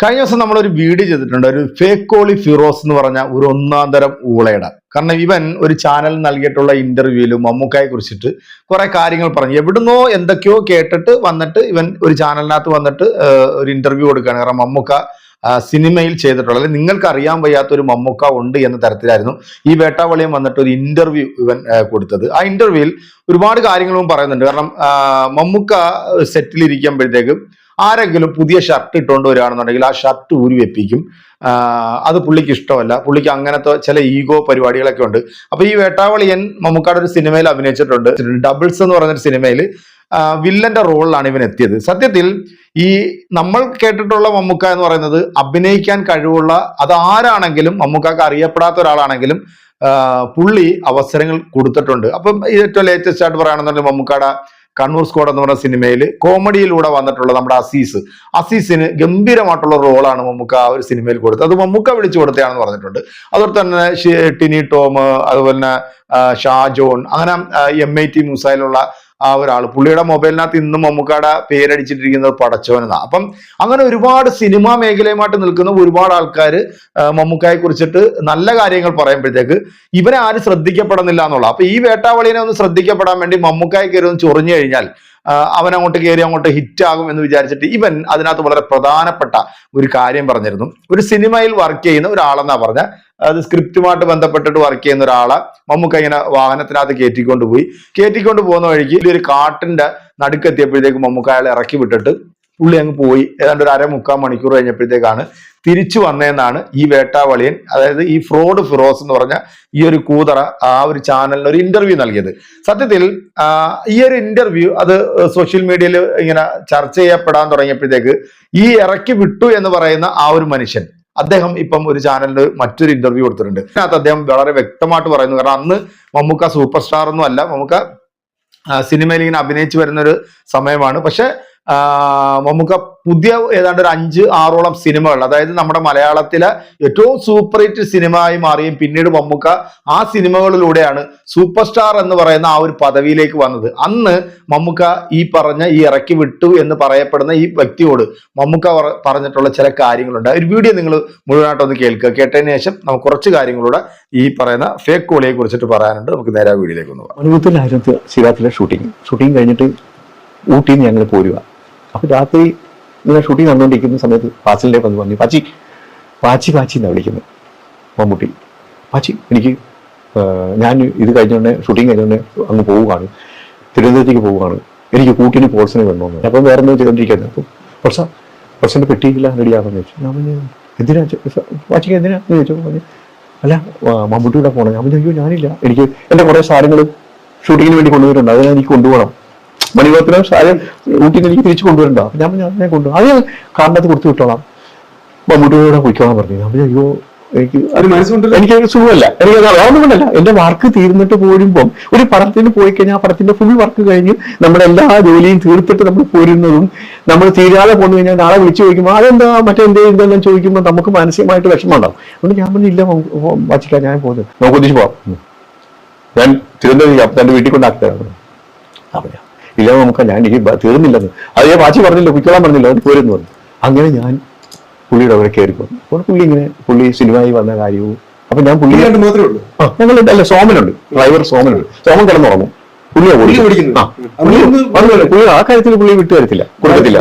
കഴിഞ്ഞ ദിവസം നമ്മളൊരു വീഡിയോ ചെയ്തിട്ടുണ്ട്. ഒരു ഫേക്ക് കോളി ഫിറോസ് എന്ന് പറഞ്ഞ ഒരു ഒന്നാം തരം ഊളയുടെ. കാരണം ഇവൻ ഒരു ചാനൽ നൽകിയിട്ടുള്ള ഇന്റർവ്യൂവിൽ മമ്മൂക്കയെ കുറിച്ചിട്ട് കുറെ കാര്യങ്ങൾ പറഞ്ഞു. എവിടുന്നോ എന്തൊക്കെയോ കേട്ടിട്ട് വന്നിട്ട് ഇവൻ ഒരു ചാനലിനകത്ത് വന്നിട്ട് ഒരു ഇന്റർവ്യൂ കൊടുക്കുകയാണ്. കാരണം മമ്മൂക്ക സിനിമയിൽ ചെയ്തിട്ടുള്ള, അല്ലെങ്കിൽ നിങ്ങൾക്ക് അറിയാൻ വയ്യാത്ത ഒരു മമ്മൂക്ക ഉണ്ട് എന്ന തരത്തിലായിരുന്നു ഈ വേട്ടാവളിയം വന്നിട്ട് ഒരു ഇന്റർവ്യൂ ഇവൻ കൊടുത്തത്. ആ ഇന്റർവ്യൂവിൽ ഒരുപാട് കാര്യങ്ങളും പറയുന്നുണ്ട്. കാരണം മമ്മൂക്ക സെറ്റിലിരിക്കുമ്പോഴത്തേക്കും ആരെങ്കിലും പുതിയ ഷർട്ട് ഇട്ടുകൊണ്ട് വരികയാണെന്നുണ്ടെങ്കിൽ ആ ഷർട്ട് ഊരി വെപ്പിക്കും. അത് പുള്ളിക്ക് ഇഷ്ടമല്ല. പുള്ളിക്ക് അങ്ങനത്തെ ചില ഈഗോ പരിപാടികളൊക്കെ ഉണ്ട്. അപ്പൊ ഈ വേട്ടാവളിയൻ മമ്മൂക്കയുടെ ഒരു സിനിമയിൽ അഭിനയിച്ചിട്ടുണ്ട്. ഡബിൾസ് എന്ന് പറഞ്ഞൊരു സിനിമയിൽ വില്ലന്റെ റോളിലാണ് ഇവൻ എത്തിയത്. സത്യത്തിൽ ഈ നമ്മൾ കേട്ടിട്ടുള്ള മമ്മൂക്ക എന്ന് പറയുന്നത് അഭിനയിക്കാൻ കഴിവുള്ള, അത് ആരാണെങ്കിലും മമ്മൂക്കക്ക് അറിയപ്പെടാത്ത ഒരാളാണെങ്കിലും പുള്ളി അവസരങ്ങൾ കൊടുത്തിട്ടുണ്ട്. അപ്പം ഏറ്റവും ലേറ്റസ്റ്റ് ആയിട്ട് പറയുകയാണെന്നുണ്ടെങ്കിൽ മമ്മൂക്കയുടെ കണ്ണൂർ സ്ക്വാഡ് എന്ന് പറഞ്ഞ സിനിമയിൽ കോമഡിയിലൂടെ വന്നിട്ടുള്ള നമ്മുടെ അസീസിന് ഗംഭീരമായിട്ടുള്ള റോളാണ് മമ്മൂക്ക ആ ഒരു സിനിമയിൽ കൊടുത്തത്. അത് മമ്മൂക്ക വിളിച്ചു കൊടുത്തതാണെന്ന് പറഞ്ഞിട്ടുണ്ട്. അതുപോലെ തന്നെ ടിനി ടോം, അതുപോലെ തന്നെ ഷാജോൺ, അങ്ങനെ MIT മൂസയിലുള്ള ആ ഒരാൾ, പുള്ളിയുടെ മൊബൈലിനകത്ത് ഇന്നും മമ്മൂക്കയുടെ പേരടിച്ചിട്ടിരിക്കുന്നത് പടച്ചോനെന്നാണ്. അപ്പം അങ്ങനെ ഒരുപാട് സിനിമാ മേഖലയുമായിട്ട് നിൽക്കുന്ന ഒരുപാട് ആൾക്കാർ മമ്മൂക്കയെ കുറിച്ചിട്ട് നല്ല കാര്യങ്ങൾ പറയുമ്പോഴത്തേക്ക് ഇവരെ ആരും ശ്രദ്ധിക്കപ്പെടുന്നില്ല എന്നുള്ള. അപ്പൊ ഈ വേട്ടാവളിനെ ഒന്ന് ശ്രദ്ധിക്കപ്പെടാൻ വേണ്ടി മമ്മൂക്കയെ കയറി ഒന്ന് ചൊറിഞ്ഞു കഴിഞ്ഞാൽ അവൻ അങ്ങോട്ട് കയറി അങ്ങോട്ട് ഹിറ്റ് ആകും എന്ന് വിചാരിച്ചിട്ട് ഇവൻ അതിനകത്ത് വളരെ പ്രധാനപ്പെട്ട ഒരു കാര്യം പറഞ്ഞിരുന്നു. ഒരു സിനിമയിൽ വർക്ക് ചെയ്യുന്ന ഒരാളെന്നാ പറഞ്ഞ, അത് സ്ക്രിപ്റ്റുമായിട്ട് ബന്ധപ്പെട്ടിട്ട് വർക്ക് ചെയ്യുന്ന ഒരാളെ മമ്മൂക്ക ഇങ്ങനെ വാഹനത്തിനകത്ത് കയറ്റിക്കൊണ്ട് പോകുന്ന വഴിക്ക് ഒരു കാട്ടിന്റെ നടുക്കെത്തിയപ്പോഴത്തേക്ക് മമ്മൂക്ക അയാളെ ഇറക്കി വിട്ടിട്ട് പുള്ളി അങ്ങ് പോയി. ഏതാണ്ട് ഒരു 1/4 മണിക്കൂർ കഴിഞ്ഞപ്പോഴത്തേക്കാണ് തിരിച്ചു വന്നതെന്നാണ് ഈ വേട്ടാവളിയൻ, അതായത് ഈ ഫ്രോഡ് ഫിറോസ് എന്ന് പറഞ്ഞ ഈ ഒരു കൂതറ ആ ഒരു ചാനലിന് ഒരു ഇന്റർവ്യൂ നൽകിയത്. സത്യത്തിൽ ഈ ഒരു ഇന്റർവ്യൂ അത് സോഷ്യൽ മീഡിയയിൽ ഇങ്ങനെ ചർച്ച ചെയ്യപ്പെടാൻ തുടങ്ങിയപ്പോഴത്തേക്ക് ഈ ഇറക്കി വിട്ടു എന്ന് പറയുന്ന ആ ഒരു മനുഷ്യൻ, അദ്ദേഹം ഇപ്പം ഒരു ചാനലിന് മറ്റൊരു ഇന്റർവ്യൂ കൊടുത്തിട്ടുണ്ട്. അതിനകത്ത് അദ്ദേഹം വളരെ വ്യക്തമായിട്ട് പറയുന്നു. കാരണം അന്ന് മമ്മൂക്ക സൂപ്പർ സ്റ്റാർ ഒന്നും അല്ല, മമ്മൂക്ക സിനിമയിൽ ഇങ്ങനെ അഭിനയിച്ചു വരുന്നൊരു സമയമാണ്. പക്ഷെ മമ്മൂക്ക പുതിയ ഏതാണ്ട് ഒരു 5-6ഓളം സിനിമകൾ, അതായത് നമ്മുടെ മലയാളത്തിലെ ഏറ്റവും സൂപ്പർ ഹിറ്റ് സിനിമയായി മാറിയും പിന്നീട് മമ്മൂക്ക ആ സിനിമകളിലൂടെയാണ് സൂപ്പർ സ്റ്റാർ എന്ന് പറയുന്ന ആ ഒരു പദവിയിലേക്ക് വന്നത്. അന്ന് മമ്മൂക്ക ഈ ഇറക്കി വിട്ടു എന്ന് പറയപ്പെടുന്ന ഈ വ്യക്തിയോട് മമ്മൂക്ക പറഞ്ഞിട്ടുള്ള ചില കാര്യങ്ങളുണ്ട്. ഒരു വീഡിയോ നിങ്ങൾ മുഴുവനായിട്ടൊന്ന് കേൾക്കുക. കേട്ടതിന് ശേഷം നമുക്ക് കുറച്ച് കാര്യങ്ങളൂടെ ഈ പറയുന്ന ഫേക്ക് കോളിയെ കുറിച്ചിട്ട് പറയാനുണ്ട്. നമുക്ക് നേരെ വീഡിയോയിലേക്ക് ഒന്ന് പോകാം. മണിപൂരത്തിലായിരുന്നു സിറാത്തിലെ ഷൂട്ടിങ് കഴിഞ്ഞിട്ട് ഊട്ടിയിൽ നിന്ന് ഞങ്ങൾ പോരുക. അപ്പൊ രാത്രി ഇങ്ങനെ ഷൂട്ടിങ് നടന്നുകൊണ്ടിരിക്കുന്ന സമയത്ത് ഫാസിലിന്റെ വന്ന് പറഞ്ഞു, പാച്ചി എന്നാണ് വിളിക്കുന്നത് മമ്മൂട്ടി. പാച്ചി, എനിക്ക് ഞാൻ ഇത് കഴിഞ്ഞോണ്ട് ഷൂട്ടിങ് കഴിഞ്ഞോണ്ട് അങ്ങ് പോവുകയാണ്, തിരുവനന്തപുരത്തേക്ക് പോവുകയാണ്, എനിക്ക് കൂട്ടിന് പോർട്സിനെ വേണമെന്ന്. അപ്പം വേറെ എന്തോ ചെയ്തോണ്ടിരിക്കുന്നത്. അപ്പം പോർട്സിന്റെ പെട്ടിയില്ല റെഡിയാണെന്ന് ചോദിച്ചു. ഞാൻ പറഞ്ഞു, എന്തിനാ പാച്ചിക്ക് എന്തിനാന്ന് ചോദിച്ചു. പറഞ്ഞു, അല്ല മമ്മൂട്ടിയുടെ പോകണം. ഞാൻ പറഞ്ഞു, അയ്യോ ഞാനില്ല, എനിക്ക് എൻ്റെ കുറേ സാധനങ്ങൾ ഷൂട്ടിങ്ങിന് വേണ്ടി കൊണ്ടുവരുന്നുണ്ട്, അതിനെ എനിക്ക് കൊണ്ടുപോകണം. മണിപൂരത്തിനും സാധനം ഊട്ടിന്ന് എനിക്ക് തിരിച്ചു കൊണ്ടുവരണ്ടോ. ഞാൻ പറഞ്ഞു, അതിനെ കൊണ്ടുപോകും, അത് കാറിനകത്ത് കൊടുത്തു വിട്ടോളാം, മമ്മൂട്ടിയോടെ പോയിക്കോളാൻ പറഞ്ഞു. ഞാൻ പറഞ്ഞു, അയ്യോ എനിക്ക് സുഖമല്ല, എനിക്ക് അതൊന്നുമല്ല. എന്റെ വർക്ക് തീർന്നിട്ട് പോരുമ്പം ഒരു പടത്തിന് പോയി കഴിഞ്ഞാൽ ആ പടത്തിന്റെ ഫുൾ വർക്ക് കഴിഞ്ഞ് നമ്മുടെ എല്ലാ ജോലിയും തീർത്തിട്ട് നമ്മൾ പോരുന്നതും, നമ്മൾ തീരാതെ പോന്നു കഴിഞ്ഞാൽ നാളെ വിളിച്ചു ചോദിക്കുമ്പോൾ അതെന്താ എന്തെല്ലാം ചോദിക്കുമ്പോൾ നമുക്ക് മാനസികമായിട്ട് വിഷമമുണ്ടാവും. അതുകൊണ്ട് ഞാൻ പറഞ്ഞു, ഇല്ല വച്ചില്ല, ഞാൻ പോകുന്നത്, നമുക്ക് ഒന്നിച്ച് പോവാം, ഞാൻ തിരുവനന്തപുരം തന്റെ വീട്ടിൽ കൊണ്ടാക്കിത്തരാം. അപ്പൊ ഇല്ല നമുക്ക് ഞാൻ എനിക്ക് തീർന്നില്ലെന്ന്, അത് ഞാൻ വാച്ചി പറഞ്ഞില്ല, കുട്ടികളാൻ പറഞ്ഞില്ല, അത് പോരെന്ന് പറഞ്ഞു. അങ്ങനെ ഞാൻ പുള്ളിയുടെ അവിടെ കയറി പോന്നു. അപ്പോൾ പുള്ളി സിനിമയിൽ വന്ന കാര്യവും, അപ്പൊ ഞാൻ പുള്ളി ഞങ്ങൾ സോമനുണ്ട്, ഡ്രൈവർ സോമൻ കിടന്നുറങ്ങും, പുള്ളി ആ കാര്യത്തിൽ പുള്ളി വിട്ടു തരത്തില്ല, കൊടുക്കത്തില്ല.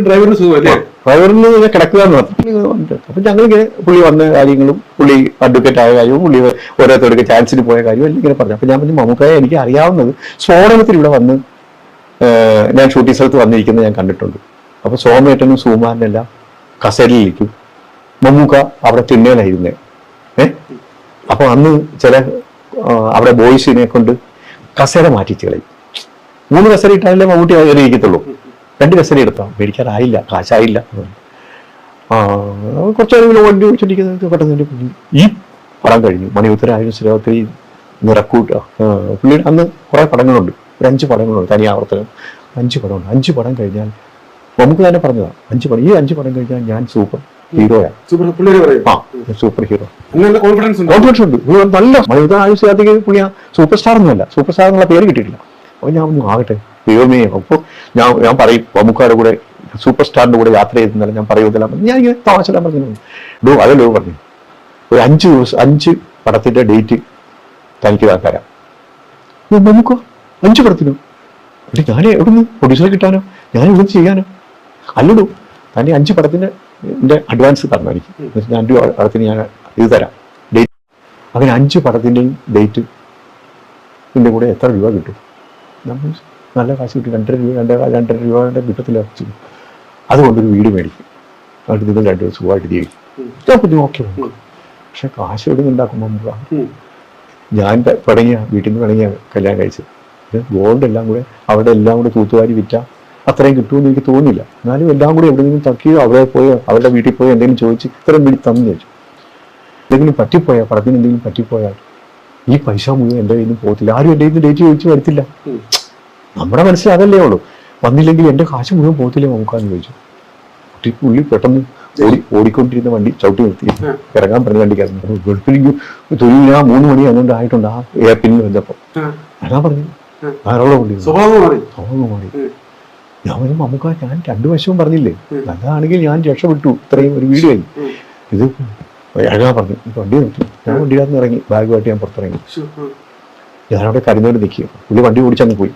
ഡ്രൈവറിന് കിടക്കുക എന്ന് പറഞ്ഞു. അപ്പൊ ഞങ്ങളിങ്ങനെ പുള്ളി വന്ന കാര്യങ്ങളും പുള്ളി അഡ്വക്കേറ്റ് ആയ കാര്യവും പുള്ളി ഓരോരുത്തർക്ക് ചാൻസിന് പോയ കാര്യവും എല്ലാം ഇങ്ങനെ പറഞ്ഞു. അപ്പൊ ഞാൻ പറഞ്ഞു, മമ്മൂക്കയെ എനിക്ക് അറിയാവുന്നത് സ്ഫോടനത്തിൽ ഇവിടെ വന്ന് ഞാൻ ഷൂട്ടിംഗ് സ്ഥലത്ത് വന്നിരിക്കുന്നത് ഞാൻ കണ്ടിട്ടുണ്ട്. അപ്പൊ സോമേട്ടനും സുകുമാരനെല്ലാം കസേരയിലിരിക്കും, മമ്മൂക്ക അവിടെ തിണ്ണയിലായിരുന്നേ. അപ്പൊ അന്ന് ചില അവിടെ ബോയ്സിനെ കൊണ്ട് കസേര മാറ്റിച്ച് കളയും. 3 കസേര ഇട്ടാലേ മമ്മൂട്ടി അതിൽ ഇരിക്കത്തുള്ളൂ. 2 കസേര എടുത്താൽ മേടിക്കാറായില്ല, കാശായില്ല. കുറച്ചേരം വണ്ടി വെച്ചിരിക്കുന്നത് പെട്ടെന്ന് ഈ പടം കഴിഞ്ഞു. മണിപൂരത്തിലായാലും ശ്രീരാത്രി നിറക്കൂട്ട പുള്ളിയുടെ അന്ന് കുറെ പടങ്ങളുണ്ട്, ഒരു 5 പടങ്ങളുണ്ട്, തനിയാവർത്തനം 5 പടമുണ്ട്. 5 പടം കഴിഞ്ഞാൽ നമുക്ക് തന്നെ പറഞ്ഞതാണ്, 5 പടം കഴിഞ്ഞാൽ ഞാൻ സൂപ്പർ ഹീറോയാണ്, സൂപ്പർ ഹീറോ, കോൺഫിഡൻസ് ഉണ്ട്, നല്ല. മണിപൂരത്തിൽ ആയുഷ്യാത്തേക്ക് പുള്ളി സൂപ്പർ സ്റ്റാർ ഒന്നുമല്ല, സൂപ്പർ സ്റ്റാർ എന്നുള്ള പേര് കിട്ടിയിട്ടില്ല. അപ്പൊ ഞാൻ ഒന്ന് ആകട്ടെ ദൈവമേ. അപ്പോൾ ഞാൻ പറയും മമ്മൂക്കയുടെ കൂടെ സൂപ്പർ സ്റ്റാറിന്റെ കൂടെ യാത്ര ചെയ്തെന്നല്ല ഞാൻ പറയുന്നില്ല. ഞാൻ ഇങ്ങനെ താമസിച്ചാൽ പറഞ്ഞു അതല്ലോ പറഞ്ഞു, ഒരു 5 പടത്തിന്റെ ഡേറ്റ് തനിക്ക് തരാം. നമുക്കോ 5 പടത്തിനോ? ഞാൻ എവിടുന്ന് പ്രൊഡ്യൂസറെ കിട്ടാനോ, ഞാൻ എവിടുന്ന് ചെയ്യാനോ? അല്ലടൂ, തന്നെ 5 പടത്തിന് എൻ്റെ അഡ്വാൻസ് തരണം എനിക്ക്. ഞാൻ 5 പടത്തിന് ഞാൻ ഇത് തരാം ഡേറ്റ്. അങ്ങനെ 5 പടത്തിൻ്റെയും ഡേറ്റ് ഇതിൻ്റെ കൂടെ എത്ര രൂപ കിട്ടും? നമ്മൾ നല്ല കാശ് കിട്ടും. 2.5 രൂപയുടെ കിട്ടത്തില്ല. അതുകൊണ്ടൊരു വീട് മേടിക്കും. അതുകൊണ്ട് നിങ്ങൾ 2 ദിവസം സുഖമായിട്ട് ജീവിക്കും. ഓക്കെ. പക്ഷെ കാശ് എവിടെ നിന്ന് ഉണ്ടാക്കുമ്പോൾ നമുക്ക് ഞാൻ വീട്ടിൽ നിന്ന് തുടങ്ങിയ കല്യാണം കഴിച്ചത്. ഗോൾഡ് എല്ലാം കൂടെ അവിടെ എല്ലാം കൂടെ തൂത്തുവാരി വിറ്റാൽ അത്രയും കിട്ടുമെന്ന് എനിക്ക് തോന്നുന്നില്ല. എന്നാലും എല്ലാം കൂടെ എവിടെയെങ്കിലും തക്കിയോ അവിടെ പോയോ അവരുടെ വീട്ടിൽ പോയോ എന്തെങ്കിലും ചോദിച്ച് ഇത്രയും വീട്ടിൽ തന്നു ചോദിച്ചു. എന്തെങ്കിലും പറ്റിപ്പോയാൽ, പടത്തിന് എന്തെങ്കിലും പറ്റിപ്പോയാൽ ഈ പൈസ മുഴുവൻ എൻ്റെ കയ്യിൽ നിന്ന് പോകത്തില്ല. ആരും എൻ്റെ കയ്യിൽ നിന്ന് ഡേറ്റ് ചോദിച്ചു വരത്തില്ല. നമ്മുടെ മനസ്സിൽ അതല്ലേ ഉള്ളൂ. വന്നില്ലെങ്കിൽ എൻ്റെ കാശ് മുഴുവൻ പോകത്തില്ലേ നമുക്കാന്ന് ചോദിച്ചു. പുള്ളി പെട്ടെന്ന് ഓടിക്കൊണ്ടിരുന്ന വണ്ടി ചവിട്ടി നിർത്തി ഇറങ്ങാൻ പറഞ്ഞ വണ്ടിക്കായിരുന്നു. വെളുപ്പിലേക്ക് തൊഴിൽ 3 മണി അതുകൊണ്ട് ആയിട്ടുണ്ട്. ആ എയർപിന്നിൽ വന്നപ്പോൾ ഇറങ്ങാൻ പറഞ്ഞു. ധാരാളം വണ്ടി സ്വഭാവം മാറി. ഞാൻ പറഞ്ഞു നമുക്ക് ഞാൻ 2 വശവും പറഞ്ഞില്ലേ, നല്ലതാണെങ്കിൽ ഞാൻ രക്ഷപ്പെട്ടു, ഇത്രയും ഒരു വീട് കഴിഞ്ഞു. ഇത് ഇറങ്ങാൻ പറഞ്ഞു. വണ്ടി നിർത്തി. ഞാൻ വണ്ടിക്കകത്ത് നിന്ന് ഇറങ്ങി, ബാഗുമായിട്ട് ഞാൻ പുറത്തിറങ്ങി. ഞാനവിടെ കരുന്നോട് നിൽക്കുക. പുള്ളി വണ്ടി ഓടിച്ചങ്ങ് പോയി.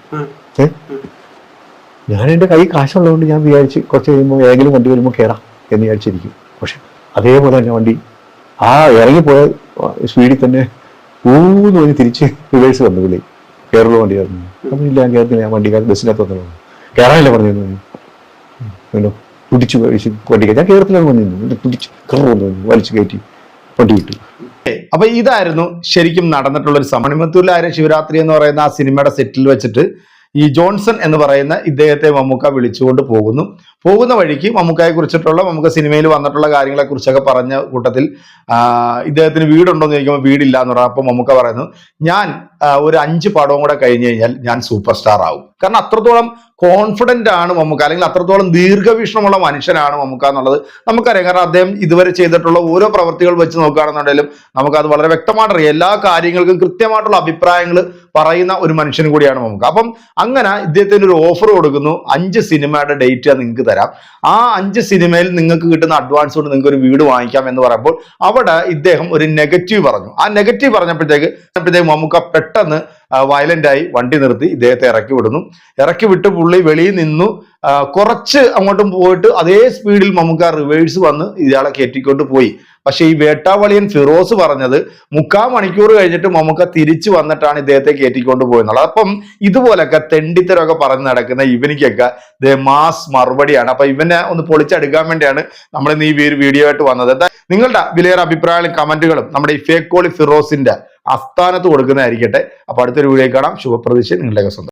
ഞാൻ എൻ്റെ കൈ കാശുള്ളതുകൊണ്ട് ഞാൻ വിചാരിച്ച് കുറച്ച് കഴിയുമ്പോൾ ഏതെങ്കിലും വണ്ടി വരുമ്പോൾ കയറാം എന്ന് വിചാരിച്ചിരിക്കും. പക്ഷെ അതേപോലെ തന്നെ വണ്ടി ആ ഇറങ്ങിപ്പോയ സ്പീഡിൽ തന്നെ ഊന്ന് പറഞ്ഞ് തിരിച്ച് റിവേഴ്സ് വന്നു. പുള്ളി കയറുള്ള വണ്ടി കയറുന്നു. അപ്പം ഇല്ല, ഞാൻ കയറുന്നില്ല, ഞാൻ വണ്ടിക്കാരൻ ബസ്സിനകത്ത് വന്നു. കയറാനല്ലേ പറഞ്ഞു. പിടിച്ച് വണ്ടിക്കാർ ഞാൻ കയറത്തിലാണ് വന്നിരുന്നു. പിടിച്ച് കയറുന്നു, വലിച്ചു കയറ്റി വണ്ടി വിട്ടു. അപ്പൊ ഇതായിരുന്നു ശരിക്കും നടന്നിട്ടുള്ള ഒരു മണിമുത്തൂരിലായ ശിവരാത്രി എന്ന് പറയുന്ന ആ സിനിമയുടെ സെറ്റിൽ വെച്ചിട്ട് ഈ ജോൺസൺ എന്ന് പറയുന്ന ഇദ്ദേഹത്തെ മമ്മൂക്ക വിളിച്ചുകൊണ്ട് പോകുന്ന വഴിക്ക് മമ്മൂക്കയെ കുറിച്ചിട്ടുള്ള മമ്മൂക്ക സിനിമയിൽ വന്നിട്ടുള്ള കാര്യങ്ങളെ കുറിച്ചൊക്കെ പറഞ്ഞ കൂട്ടത്തിൽ ഇദ്ദേഹത്തിന് വീടുണ്ടോ എന്ന് ചോദിക്കുമ്പോൾ വീടില്ല എന്ന് പറഞ്ഞാൽ അപ്പോൾ മമ്മൂക്ക പറയുന്നു, ഞാൻ ഒരു 5 പടവും കൂടെ കഴിഞ്ഞ് കഴിഞ്ഞാൽ ഞാൻ സൂപ്പർ സ്റ്റാർ ആവും. കാരണം അത്രത്തോളം കോൺഫിഡന്റ് ആണ് മമ്മൂക്ക, അല്ലെങ്കിൽ അത്രത്തോളം ദീർഘവീക്ഷണമുള്ള മനുഷ്യനാണ് മമ്മൂക്ക എന്നുള്ളത് നമുക്കറിയാം. കാരണം അദ്ദേഹം ഇതുവരെ ചെയ്തിട്ടുള്ള ഓരോ പ്രവർത്തികൾ വെച്ച് നോക്കുകയാണെന്നുണ്ടെങ്കിലും നമുക്കത് വളരെ വ്യക്തമായിട്ട് അറിയാം. എല്ലാ കാര്യങ്ങൾക്കും കൃത്യമായിട്ടുള്ള അഭിപ്രായങ്ങൾ പറയുന്ന ഒരു മനുഷ്യനും കൂടിയാണ് മമ്മൂക്ക. അപ്പം അങ്ങനെ ഇദ്ദേഹത്തിന് ഒരു ഓഫർ കൊടുക്കുന്നു, 5 സിനിമയുടെ ഡേറ്റ് നിങ്ങൾക്ക് തരാം, ആ 5 സിനിമയിൽ നിങ്ങൾക്ക് കിട്ടുന്ന അഡ്വാൻസ് കൊണ്ട് നിങ്ങൾക്ക് ഒരു വീട് വാങ്ങിക്കാം എന്ന് പറയുമ്പോൾ അവിടെ ഇദ്ദേഹം ഒരു നെഗറ്റീവ് പറഞ്ഞു. ആ നെഗറ്റീവ് പറഞ്ഞപ്പോഴത്തേക്ക് മമ്മൂക്ക പെട്ടെന്ന് വയലന്റായി വണ്ടി നിർത്തി ഇദ്ദേഹത്തെ ഇറക്കി വിട്ട് പുള്ളി വെളിയിൽ നിന്നു. കുറച്ച് അങ്ങോട്ടും പോയിട്ട് അതേ സ്പീഡിൽ മമ്മൂക്ക റിവേഴ്സ് വന്ന് ഇയാളെ കയറ്റിക്കൊണ്ട് പോയി. പക്ഷെ ഈ വേട്ടാവളിയൻ ഫിറോസ് പറഞ്ഞത് 3/4 മണിക്കൂർ കഴിഞ്ഞിട്ട് മമ്മൂക്ക തിരിച്ചു വന്നിട്ടാണ് ഇദ്ദേഹത്തെ കയറ്റിക്കൊണ്ട് പോയെന്നുള്ളത്. അപ്പം ഇതുപോലൊക്കെ തെണ്ടിത്തരമൊക്കെ പറഞ്ഞ് നടക്കുന്ന ഇവനിക്കൊക്കെ മാസ് മറുപടിയാണ്. അപ്പൊ ഇവനെ ഒന്ന് പൊളിച്ചെടുക്കാൻ വേണ്ടിയാണ് നമ്മൾ ഇന്ന് ഈ വീഡിയോ ആയിട്ട് വന്നത്. നിങ്ങളുടെ വിലയേറെ അഭിപ്രായങ്ങളും കമന്റുകളും നമ്മുടെ ഈ ഫേക്കോളി ഫിറോസിന്റെ ആസ്ഥാനത്ത് കൊടുക്കുന്നതായിരിക്കട്ടെ. അപ്പൊ അടുത്തൊരു വീഡിയോ കാണാം. ശുഭപ്രതീക്ഷ നിങ്ങളുടെ സ്വന്തം.